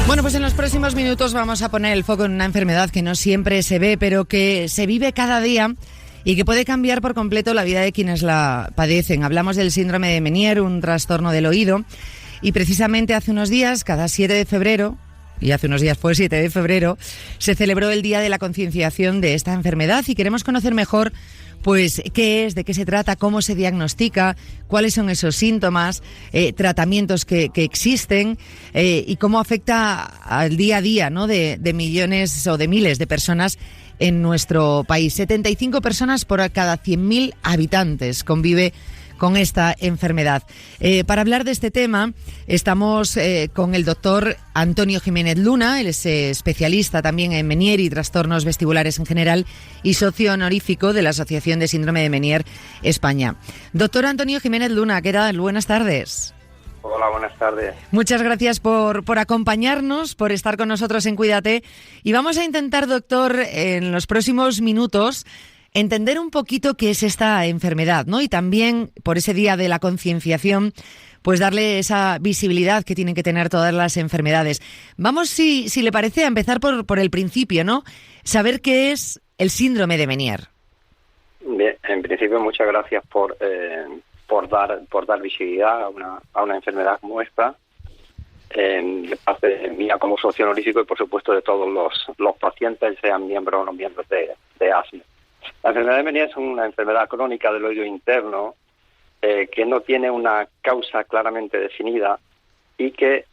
Bueno, pues en los próximos minutos vamos a poner el foco en una enfermedad que no siempre se ve, pero que se vive cada día y que puede cambiar por completo la vida de quienes la padecen. Hablamos del síndrome de Meniere, un trastorno del oído, y precisamente hace unos días, cada 7 de febrero, y hace unos días fue 7 de febrero, se celebró el Día de la Concienciación de esta enfermedad y queremos conocer mejor pues qué es, de qué se trata, cómo se diagnostica, cuáles son esos síntomas, tratamientos que existen y cómo afecta al día a día, ¿no?, de millones o de miles de personas en nuestro país. 75 personas por cada 100.000 habitantes convive con esta enfermedad. Para hablar de este tema estamos con el doctor Antonio Jiménez Luna. Él es especialista también en Meniere y trastornos vestibulares en general y socio honorífico de la Asociación de Síndrome de Meniere España. Doctor Antonio Jiménez Luna, ¿qué tal? Buenas tardes. Hola, buenas tardes. Muchas gracias por acompañarnos, por estar con nosotros en Cuídate. Y vamos a intentar, doctor, en los próximos minutos entender un poquito qué es esta enfermedad, ¿no? Y también, por ese día de la concienciación, pues darle esa visibilidad que tienen que tener todas las enfermedades. Vamos, si le parece, a empezar por el principio, ¿no? Saber qué es el síndrome de Meniere. Bien, en principio, muchas gracias por dar visibilidad a una enfermedad como esta, de parte mía como socio honorífico y, por supuesto, de todos los pacientes, sean miembros o no miembros de ASME. La enfermedad de Meniere es una enfermedad crónica del oído interno que no tiene una causa claramente definida y que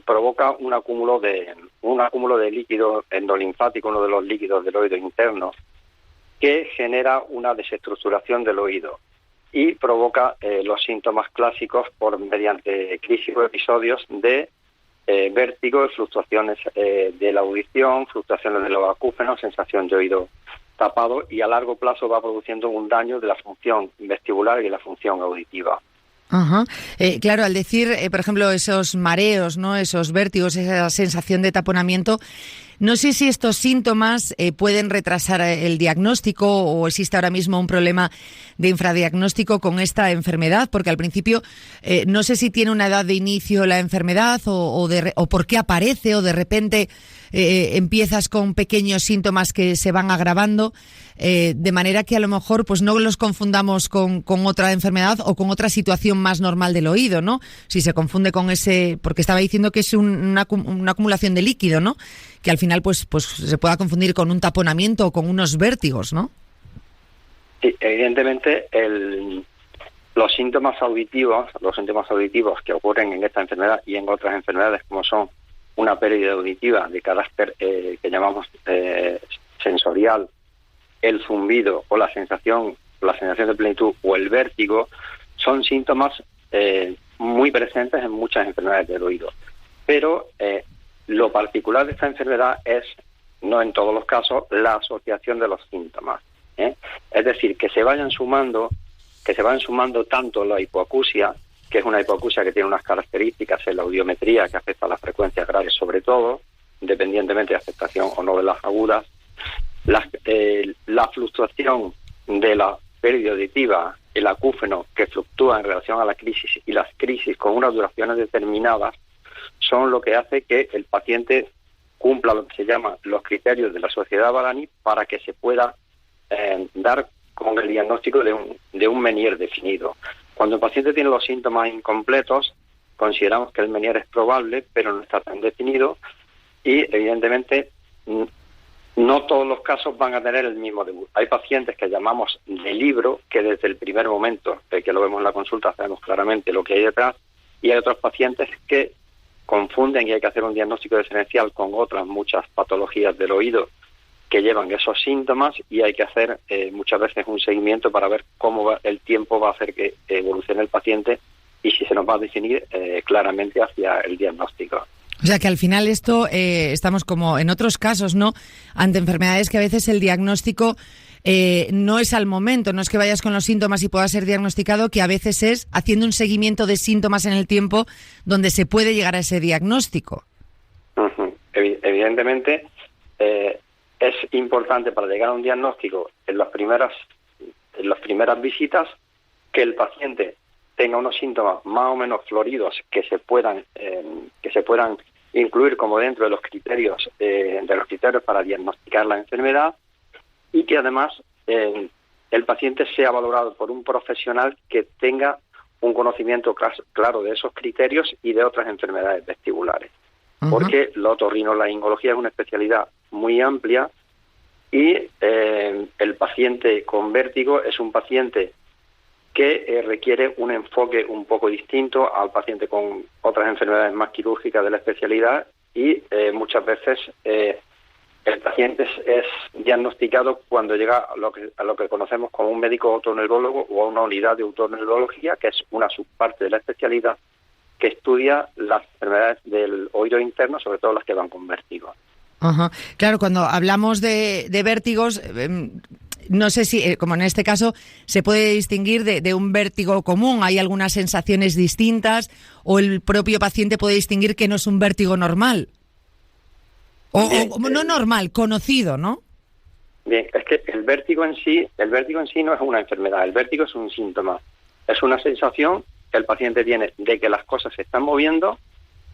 provoca un acúmulo de líquido endolinfático, uno de los líquidos del oído interno, que genera una desestructuración del oído y provoca los síntomas clásicos mediante crisis o episodios de vértigo, fluctuaciones de la audición, fluctuaciones de los acúfenos, sensación de oído tapado, y a largo plazo va produciendo un daño de la función vestibular y de la función auditiva. Ajá. Claro, al decir, por ejemplo, esos mareos, ¿no?, esos vértigos, esa sensación de taponamiento, no sé si estos síntomas pueden retrasar el diagnóstico o existe ahora mismo un problema de infradiagnóstico con esta enfermedad, porque al principio no sé si tiene una edad de inicio la enfermedad o por qué aparece, o de repente empiezas con pequeños síntomas que se van agravando, de manera que a lo mejor pues no los confundamos con otra enfermedad o con otra situación más normal del oído, ¿no? Si se confunde con ese, porque estaba diciendo que es una acumulación de líquido, ¿no?, que al final pues se pueda confundir con un taponamiento o con unos vértigos, ¿no? Sí, evidentemente los síntomas auditivos que ocurren en esta enfermedad y en otras enfermedades, como son una pérdida auditiva de carácter que llamamos sensorial, el zumbido o la sensación de plenitud o el vértigo, son síntomas muy presentes en muchas enfermedades del oído. Pero lo particular de esta enfermedad es, no en todos los casos, la asociación de los síntomas. Es decir, que se vayan sumando tanto la hipoacusia, que es una hipoacusia que tiene unas características en la audiometría que afecta a las frecuencias graves sobre todo, independientemente de afectación o no de las agudas, la fluctuación de la pérdida auditiva, el acúfeno que fluctúa en relación a la crisis, y las crisis con unas duraciones determinadas, son lo que hace que el paciente cumpla lo que se llama los criterios de la Sociedad Badani para que se pueda dar con el diagnóstico de un Meniere definido. Cuando el paciente tiene los síntomas incompletos, consideramos que el Meniere es probable, pero no está tan definido, y evidentemente no todos los casos van a tener el mismo debut. Hay pacientes que llamamos de libro, que desde el primer momento de que lo vemos en la consulta sabemos claramente lo que hay detrás, y hay otros pacientes que confunden y hay que hacer un diagnóstico diferencial con otras muchas patologías del oído que llevan esos síntomas, y hay que hacer muchas veces un seguimiento para ver cómo el tiempo va a hacer que evolucione el paciente y si se nos va a definir claramente hacia el diagnóstico. O sea que al final esto estamos como en otros casos, ¿no?, ante enfermedades que a veces el diagnóstico no es al momento, no es que vayas con los síntomas y pueda ser diagnosticado, que a veces es haciendo un seguimiento de síntomas en el tiempo donde se puede llegar a ese diagnóstico. Uh-huh. Evidentemente es importante para llegar a un diagnóstico en las primeras visitas que el paciente tenga unos síntomas más o menos floridos que se puedan incluir como dentro de los criterios para diagnosticar la enfermedad, y que además el paciente sea valorado por un profesional que tenga un conocimiento claro de esos criterios y de otras enfermedades vestibulares. Uh-huh. Porque la otorrinolaringología es una especialidad muy amplia y el paciente con vértigo es un paciente que requiere un enfoque un poco distinto al paciente con otras enfermedades más quirúrgicas de la especialidad, y muchas veces el paciente es diagnosticado cuando llega a lo que conocemos como un médico otorrinolaringólogo o a una unidad de otorrinolaringología, que es una subparte de la especialidad que estudia las enfermedades del oído interno, sobre todo las que van con vértigo. Ajá. Claro, cuando hablamos de vértigos, no sé si, como en este caso, se puede distinguir de un vértigo común. ¿Hay algunas sensaciones distintas o el propio paciente puede distinguir que no es un vértigo normal? O no normal, conocido, ¿no? Bien, es que el vértigo en sí no es una enfermedad. El vértigo es un síntoma. Es una sensación que el paciente tiene de que las cosas se están moviendo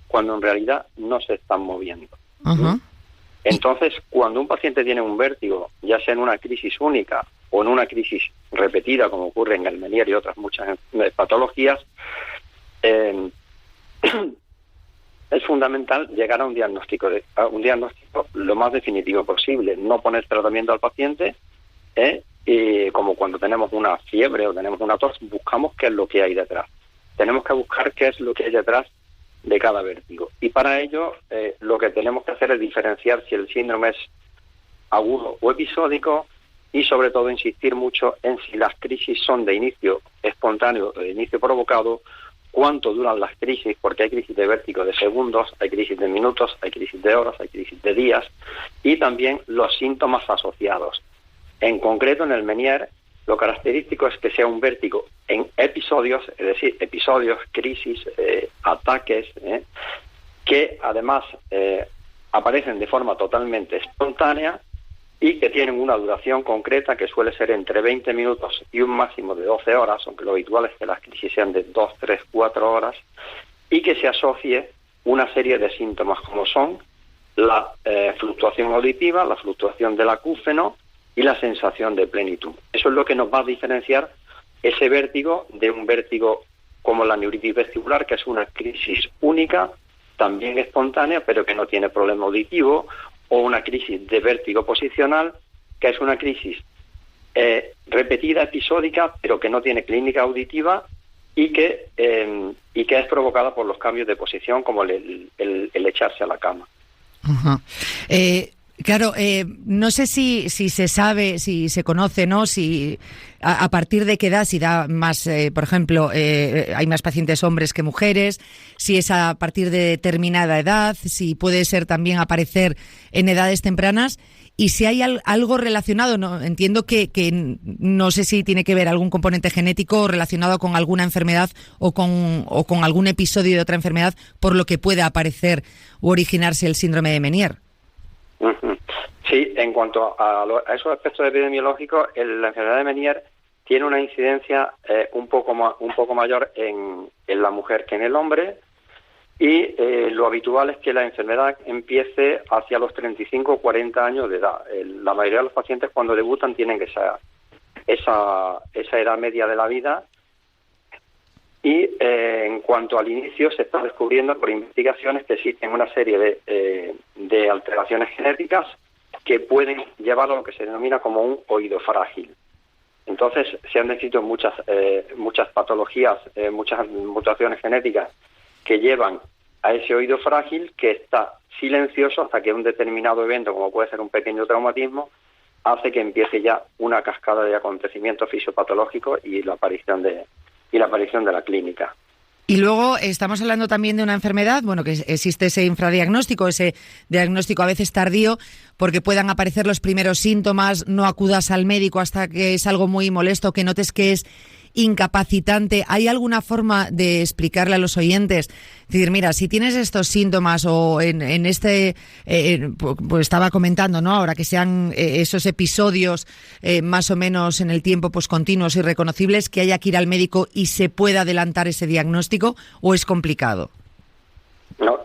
cuando en realidad no se están moviendo. Uh-huh. Entonces, cuando un paciente tiene un vértigo, ya sea en una crisis única o en una crisis repetida, como ocurre en el Meniere y otras muchas patologías, es fundamental llegar a un diagnóstico lo más definitivo posible, no poner tratamiento al paciente, y como cuando tenemos una fiebre o tenemos una tos, buscamos qué es lo que hay detrás. Tenemos que buscar qué es lo que hay detrás de cada vértigo. Y para ello, lo que tenemos que hacer es diferenciar si el síndrome es agudo o episódico, y sobre todo insistir mucho en si las crisis son de inicio espontáneo o de inicio provocado, cuánto duran las crisis, porque hay crisis de vértigo de segundos, hay crisis de minutos, hay crisis de horas, hay crisis de días, y también los síntomas asociados. En concreto, en el Meniere, lo característico es que sea un vértigo en episodios, es decir, episodios, crisis, ataques, que además aparecen de forma totalmente espontánea y que tienen una duración concreta que suele ser entre 20 minutos y un máximo de 12 horas, aunque lo habitual es que las crisis sean de 2, 3, 4 horas, y que se asocie una serie de síntomas como son la fluctuación auditiva, la fluctuación del acúfeno y la sensación de plenitud. Eso es lo que nos va a diferenciar ese vértigo de un vértigo como la neuritis vestibular, que es una crisis única, también espontánea, pero que no tiene problema auditivo, o una crisis de vértigo posicional, que es una crisis repetida, episódica, pero que no tiene clínica auditiva y que es provocada por los cambios de posición, como el echarse a la cama. Uh-huh. Claro, no sé si se sabe, si se conoce, ¿no? Si a partir de qué edad, si da más, por ejemplo, hay más pacientes hombres que mujeres, si es a partir de determinada edad, si puede ser también aparecer en edades tempranas, y si hay algo relacionado, ¿no? Entiendo que no sé si tiene que ver algún componente genético relacionado con alguna enfermedad o con algún episodio de otra enfermedad por lo que pueda aparecer o originarse el síndrome de Meniere. Sí, en cuanto a esos aspectos epidemiológicos, la enfermedad de Meniere tiene una incidencia un poco mayor en la mujer que en el hombre, y lo habitual es que la enfermedad empiece hacia los 35 o 40 años de edad. La mayoría de los pacientes cuando debutan tienen esa edad media de la vida, y en cuanto al inicio se está descubriendo por investigaciones que existen una serie de alteraciones genéticas que pueden llevar a lo que se denomina como un oído frágil. Entonces se han descrito muchas patologías, muchas mutaciones genéticas que llevan a ese oído frágil, que está silencioso hasta que un determinado evento, como puede ser un pequeño traumatismo, hace que empiece ya una cascada de acontecimientos fisiopatológicos y la aparición de la clínica. Y luego estamos hablando también de una enfermedad, bueno, que existe ese infradiagnóstico, ese diagnóstico a veces tardío, porque puedan aparecer los primeros síntomas, no acudas al médico hasta que es algo muy molesto, que notes que es incapacitante. ¿Hay alguna forma de explicarle a los oyentes? Es decir, mira, si tienes estos síntomas o en este, pues estaba comentando, ¿no? Ahora que sean esos episodios más o menos en el tiempo pues continuos y reconocibles, que haya que ir al médico y se pueda adelantar ese diagnóstico, ¿o es complicado? No,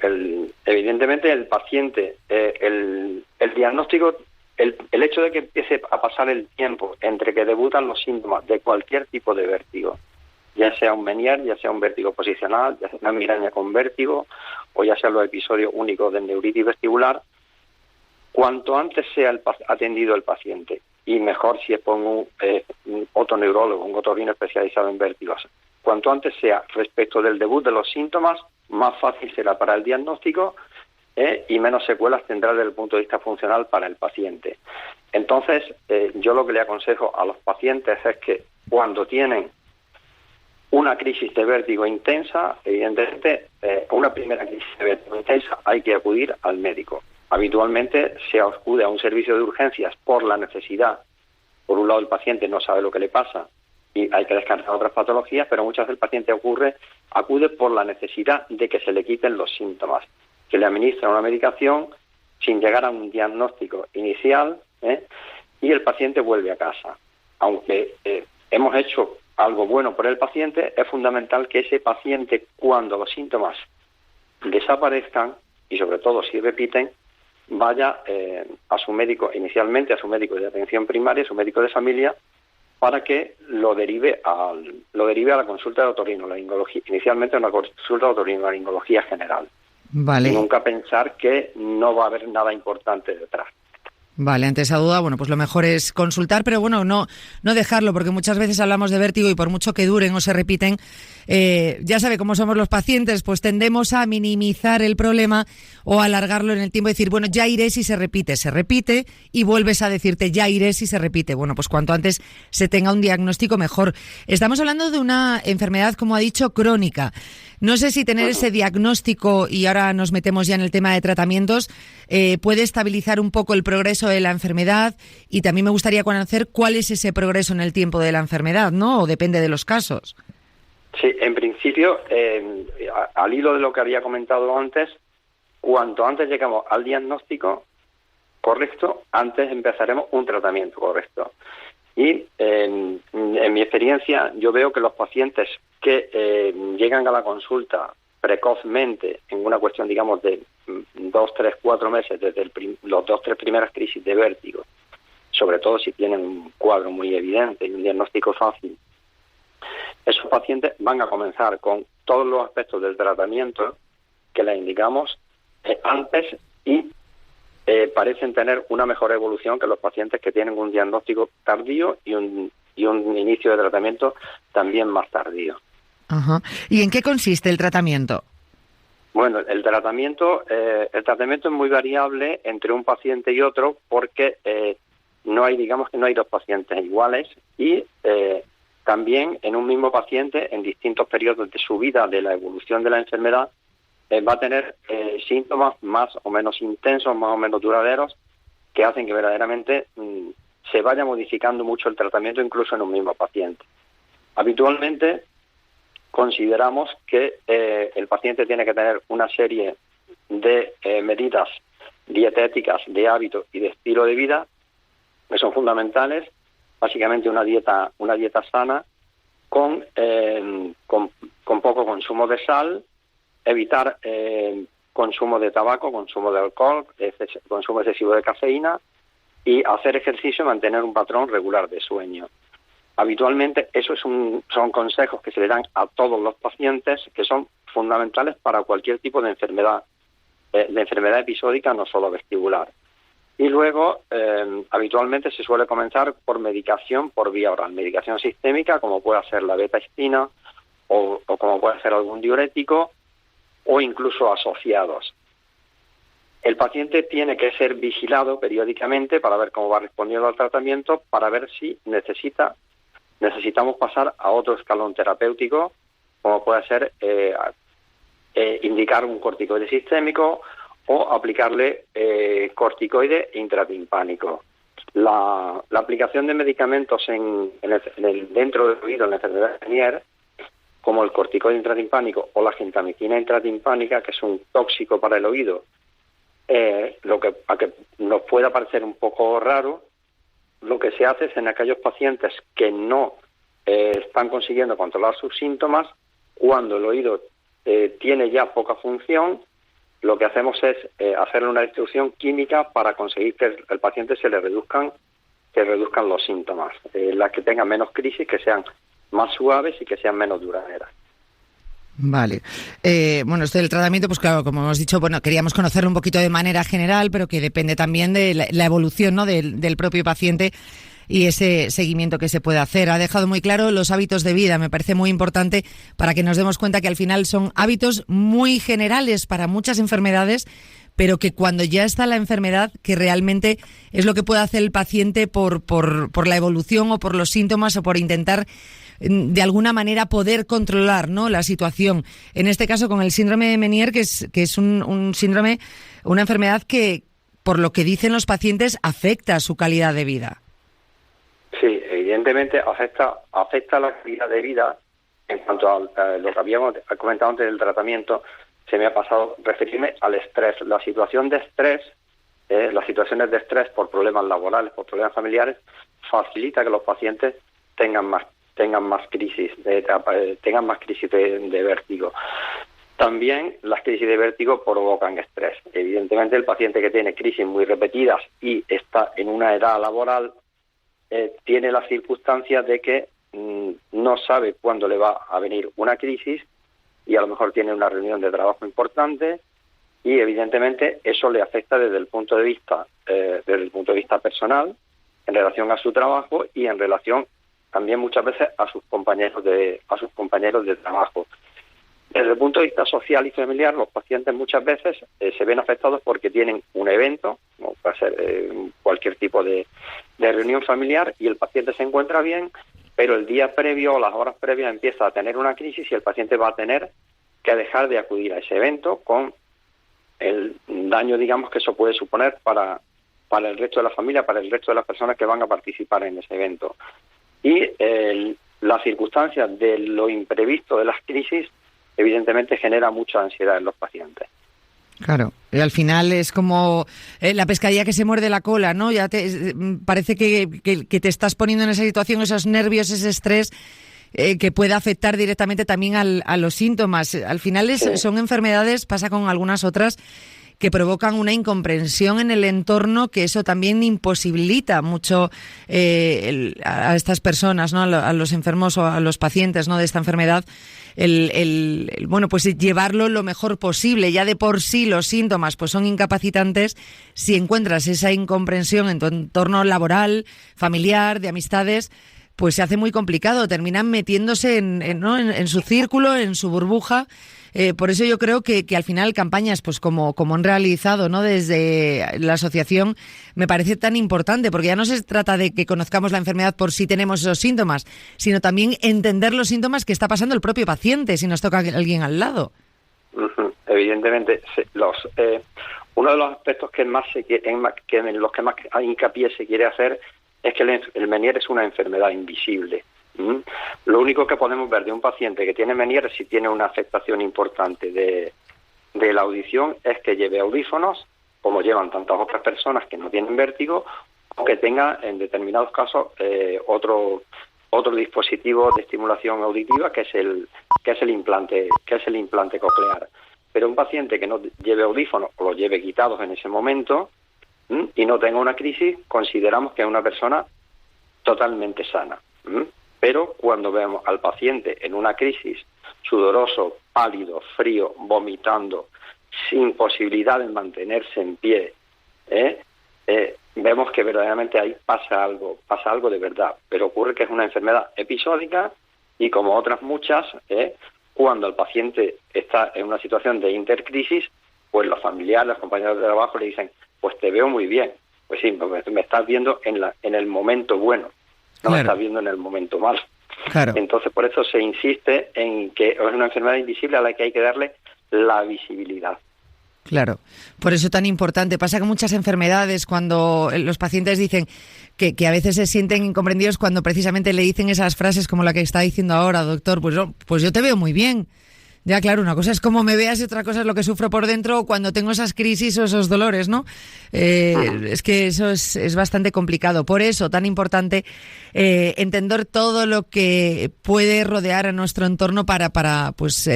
evidentemente el paciente, el diagnóstico, el hecho de que empiece a pasar el tiempo entre que debutan los síntomas de cualquier tipo de vértigo, ya sea un Meniere, ya sea un vértigo posicional, ya sea una migraña con vértigo, o ya sea los episodios únicos de neuritis vestibular, cuanto antes sea atendido el paciente, y mejor si es por un otoneurólogo, un otorrino especializado en vértigos, cuanto antes sea respecto del debut de los síntomas, más fácil será para el diagnóstico y menos secuelas tendrá desde el punto de vista funcional para el paciente. Entonces, yo lo que le aconsejo a los pacientes es que cuando tienen una crisis de vértigo intensa, evidentemente, una primera crisis de vértigo intensa, hay que acudir al médico. Habitualmente se acude a un servicio de urgencias por la necesidad. Por un lado, el paciente no sabe lo que le pasa y hay que descartar otras patologías, pero muchas veces el paciente acude por la necesidad de que se le quiten los síntomas, que le administran una medicación sin llegar a un diagnóstico inicial, y el paciente vuelve a casa. Aunque hemos hecho algo bueno por el paciente, es fundamental que ese paciente, cuando los síntomas desaparezcan, y sobre todo si repiten, vaya a su médico, inicialmente a su médico de atención primaria, su médico de familia, para que lo derive a la consulta de otorrinolaringología, inicialmente una consulta de otorrinolaringología general. Vale. Y nunca pensar que no va a haber nada importante detrás. Vale, ante esa duda, bueno, pues lo mejor es consultar, pero bueno, no dejarlo, porque muchas veces hablamos de vértigo y por mucho que duren o se repiten, ya sabe cómo somos los pacientes, pues tendemos a minimizar el problema o alargarlo en el tiempo y decir, bueno, ya iré si se repite y vuelves a decirte, ya iré si se repite. Bueno, pues cuanto antes se tenga un diagnóstico mejor. Estamos hablando de una enfermedad, como ha dicho, crónica. No sé si tener ese diagnóstico, y ahora nos metemos ya en el tema de tratamientos, puede estabilizar un poco el progreso de la enfermedad, y también me gustaría conocer cuál es ese progreso en el tiempo de la enfermedad, ¿no? O depende de los casos. Sí, en principio, al hilo de lo que había comentado antes, cuanto antes llegamos al diagnóstico correcto, antes empezaremos un tratamiento correcto. Y en mi experiencia yo veo que los pacientes que llegan a la consulta precozmente, en una cuestión, digamos, de 2, 3, 4 meses, desde los 2, 3 primeras crisis de vértigo, sobre todo si tienen un cuadro muy evidente y un diagnóstico fácil, esos pacientes van a comenzar con todos los aspectos del tratamiento que les indicamos antes y parecen tener una mejor evolución que los pacientes que tienen un diagnóstico tardío y un inicio de tratamiento también más tardío. Ajá. ¿Y en qué consiste el tratamiento? Bueno, el tratamiento es muy variable entre un paciente y otro porque no hay dos pacientes iguales y también en un mismo paciente, en distintos periodos de su vida, de la evolución de la enfermedad, va a tener síntomas más o menos intensos, más o menos duraderos, que hacen que verdaderamente se vaya modificando mucho el tratamiento incluso en un mismo paciente. Habitualmente consideramos que el paciente tiene que tener una serie de medidas dietéticas, de hábito y de estilo de vida que son fundamentales, básicamente una dieta sana con poco consumo de sal, evitar consumo de tabaco, consumo de alcohol, consumo excesivo de cafeína y hacer ejercicio y mantener un patrón regular de sueño. Habitualmente esos son consejos que se le dan a todos los pacientes que son fundamentales para cualquier tipo de enfermedad episódica, no solo vestibular. Y luego, habitualmente se suele comenzar por medicación por vía oral, medicación sistémica, como puede ser la beta-istina o como puede ser algún diurético o incluso asociados. El paciente tiene que ser vigilado periódicamente para ver cómo va respondiendo al tratamiento, para ver si necesitamos pasar a otro escalón terapéutico, como puede ser indicar un corticoide sistémico o aplicarle corticoide intratimpánico. La aplicación de medicamentos dentro del oído en la enfermedad de Meniere, como el corticoide intratimpánico o la gentamicina intratimpánica, que es un tóxico para el oído, a que nos pueda parecer un poco raro, lo que se hace es en aquellos pacientes que no están consiguiendo controlar sus síntomas, cuando el oído tiene ya poca función, lo que hacemos es hacerle una distribución química para conseguir que el paciente se le reduzcan los síntomas, las que tengan menos crisis, que sean más suaves y que sean menos duraderas. Vale. Bueno, esto del tratamiento, pues claro, como hemos dicho, bueno, queríamos conocerlo un poquito de manera general, pero que depende también de la evolución, ¿no?, del propio paciente y ese seguimiento que se puede hacer. Ha dejado muy claro los hábitos de vida, me parece muy importante para que nos demos cuenta que al final son hábitos muy generales para muchas enfermedades, pero que cuando ya está la enfermedad, que realmente es lo que puede hacer el paciente por la evolución o por los síntomas o por intentar de alguna manera poder controlar, ¿no?, la situación. En este caso con el síndrome de Meniere, que es un síndrome, una enfermedad que, por lo que dicen los pacientes, afecta su calidad de vida. Sí, evidentemente afecta la calidad de vida. En cuanto a lo que habíamos comentado antes del tratamiento, se me ha pasado referirme al estrés. La situación de estrés, las situaciones de estrés por problemas laborales, por problemas familiares, facilita que los pacientes tengan más crisis de vértigo. También las crisis de vértigo provocan estrés. Evidentemente, el paciente que tiene crisis muy repetidas y está en una edad laboral tiene la circunstancia de que no sabe cuándo le va a venir una crisis, y a lo mejor tiene una reunión de trabajo importante, y evidentemente eso le afecta desde el punto de vista personal, en relación a su trabajo y en relación también muchas veces a sus compañeros de trabajo. Desde el punto de vista social y familiar, los pacientes muchas veces se ven afectados porque tienen un evento, como puede ser cualquier tipo de reunión familiar, y el paciente se encuentra bien, pero el día previo o las horas previas empieza a tener una crisis y el paciente va a tener que dejar de acudir a ese evento, con el daño, digamos, que eso puede suponer para el resto de la familia, para el resto de las personas que van a participar en ese evento. Y las circunstancias de lo imprevisto de las crisis evidentemente genera mucha ansiedad en los pacientes. Claro, y al final es como la pescadilla que se muerde la cola, ¿no? Ya parece que te estás poniendo en esa situación, esos nervios, ese estrés que puede afectar directamente también a los síntomas. Al final son enfermedades, pasa con algunas otras, que provocan una incomprensión en el entorno, que eso también imposibilita mucho a estas personas, ¿no?, a los enfermos o a los pacientes, ¿no?, de esta enfermedad, bueno, pues llevarlo lo mejor posible. Ya de por sí los síntomas pues son incapacitantes. Si encuentras esa incomprensión en tu entorno laboral, familiar, de amistades, pues se hace muy complicado. Terminan metiéndose en su círculo, en su burbuja. Por eso yo creo que al final campañas pues como han realizado, ¿no?, desde la asociación, me parece tan importante, porque ya no se trata de que conozcamos la enfermedad por si tenemos esos síntomas, sino también entender los síntomas que está pasando el propio paciente si nos toca alguien al lado. Evidentemente, uno de los aspectos en los que más hincapié se quiere hacer es que el Meniere es una enfermedad invisible. Lo único que podemos ver de un paciente que tiene Meniere, si tiene una afectación importante de la audición, es que lleve audífonos, como llevan tantas otras personas que no tienen vértigo, o que tenga en determinados casos otro dispositivo de estimulación auditiva, que es el implante coclear. Pero un paciente que no lleve audífonos o los lleve quitados en ese momento y no tenga una crisis, consideramos que es una persona totalmente sana. Pero cuando vemos al paciente en una crisis, sudoroso, pálido, frío, vomitando, sin posibilidad de mantenerse en pie, vemos que verdaderamente ahí pasa algo de verdad. Pero ocurre que es una enfermedad episódica, y como otras muchas, cuando el paciente está en una situación de intercrisis, pues los familiares, los compañeros de trabajo le dicen: pues te veo muy bien. Pues sí, me estás viendo en el momento bueno. No me estás viendo en el momento malo. Claro. Entonces, por eso se insiste en que es una enfermedad invisible a la que hay que darle la visibilidad. Claro, por eso tan importante. Pasa que muchas enfermedades, cuando los pacientes dicen que a veces se sienten incomprendidos cuando precisamente le dicen esas frases como la que está diciendo ahora, doctor, pues yo te veo muy bien. Ya, claro, una cosa es cómo me veas y otra cosa es lo que sufro por dentro cuando tengo esas crisis o esos dolores, ¿no? Es que eso es bastante complicado. Por eso, tan importante entender todo lo que puede rodear a nuestro entorno para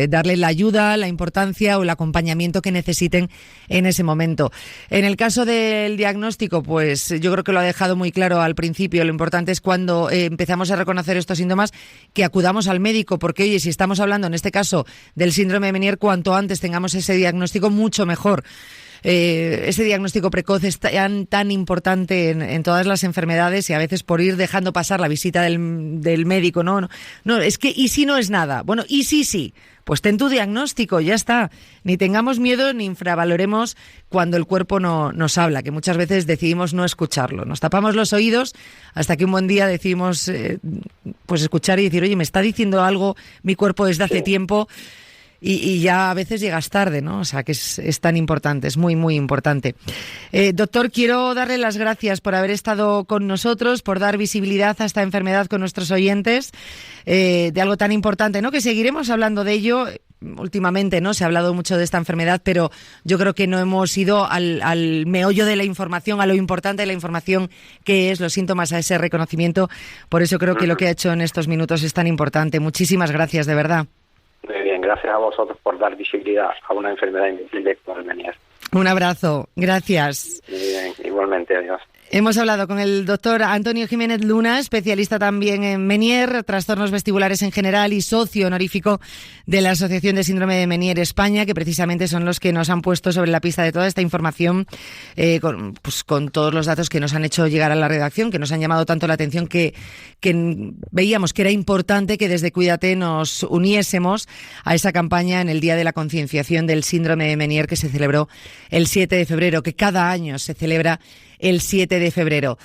darle la ayuda, la importancia o el acompañamiento que necesiten en ese momento. En el caso del diagnóstico, pues yo creo que lo ha dejado muy claro al principio. Lo importante es cuando empezamos a reconocer estos síntomas que acudamos al médico, porque, oye, si estamos hablando en este caso del síndrome de Meniere, cuanto antes tengamos ese diagnóstico, mucho mejor. Ese diagnóstico precoz es tan importante en todas las enfermedades, y a veces por ir dejando pasar la visita del médico, no, es que ¿y si no es nada? Bueno, ¿y sí? Pues ten tu diagnóstico, ya está. Ni tengamos miedo ni infravaloremos cuando el cuerpo nos habla, que muchas veces decidimos no escucharlo. Nos tapamos los oídos hasta que un buen día decidimos escuchar y decir, oye, me está diciendo algo mi cuerpo desde hace tiempo. Y ya a veces llegas tarde, ¿no? O sea, que es tan importante, es muy, muy importante. Doctor, quiero darle las gracias por haber estado con nosotros, por dar visibilidad a esta enfermedad con nuestros oyentes, de algo tan importante, ¿no? Que seguiremos hablando de ello. Últimamente, ¿no? Se ha hablado mucho de esta enfermedad, pero yo creo que no hemos ido al meollo de la información, a lo importante de la información, que es los síntomas, a ese reconocimiento. Por eso creo que lo que ha hecho en estos minutos es tan importante. Muchísimas gracias, de verdad. Muy bien, gracias a vosotros por dar visibilidad a una enfermedad invisible como el Meniere. Un abrazo, gracias. Muy bien, igualmente, adiós. Hemos hablado con el doctor Antonio Jiménez Luna, especialista también en Meniere, trastornos vestibulares en general y socio honorífico de la Asociación de Síndrome de Meniere España, que precisamente son los que nos han puesto sobre la pista de toda esta información, con todos los datos que nos han hecho llegar a la redacción, que nos han llamado tanto la atención que veíamos que era importante que desde Cuídate nos uniésemos a esa campaña en el Día de la Concienciación del Síndrome de Meniere, que se celebró el 7 de febrero, que cada año se celebra el 7 de febrero.